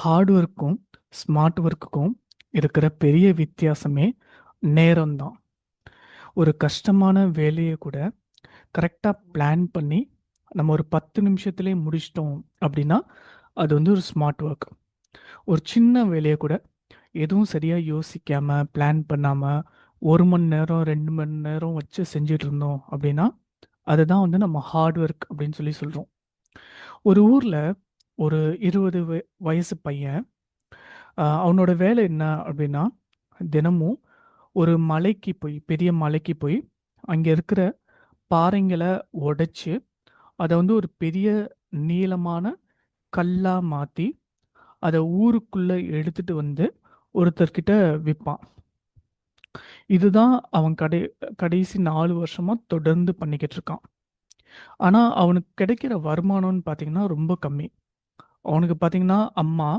Heart ஒர்க்கும், smart ஒர்க்குக்கும் இருக்கிற பெரிய வித்தியாசமே நேரம் தான். ஒரு கஷ்டமான வேலைய கூட கரெக்ட்டா பிளான் பண்ணி, நம்ம ஒரு 10 நிமிஷத்திலே முடிச்சிட்டோம் அப்படின்னா, அது வந்து ஒரு ஸ்மார்ட் ஒர்க். ஒரு சின்ன வேலைய கூட எதுவும் சரியா யோசிக்காம, பிளான் பண்ணாம 1 மணி நேரம், 2 மணி நேரம் வச்சு செஞ்சுட்டு இருந்தோம் அப்படின்னா, அதுதான் வந்து நம்ம ஹார்ட் ஒர்க் அப்படின்னு சொல்லி சொல்றோம். ஒரு ஊர்ல ஒரு 20 வயசு பையன், அவனோட வேலை என்ன அப்படின்னா, தினமும் ஒரு மலைக்கு போய் பெரிய மலைக்கு போய், அங்க இருக்கிற பாறைங்கள உடைச்சு, அத வந்து ஒரு பெரிய நீளமான கல்லா மாத்தி, அத ஊருக்குள்ள எடுத்துட்டு வந்து ஒருத்தர்கிட்ட விப்பான். இதுதான் அவன் கடைசி 4 வருஷமா தொடர்ந்து பண்ணிக்கிட்டு இருக்கான். ஆனா, அவனுக்கு கிடைக்கிற வருமானம்னு பார்த்தீங்கன்னா, ரொம்ப கம்மி. அவனுக்கு பார்த்தீங்கன்னா, அம்மா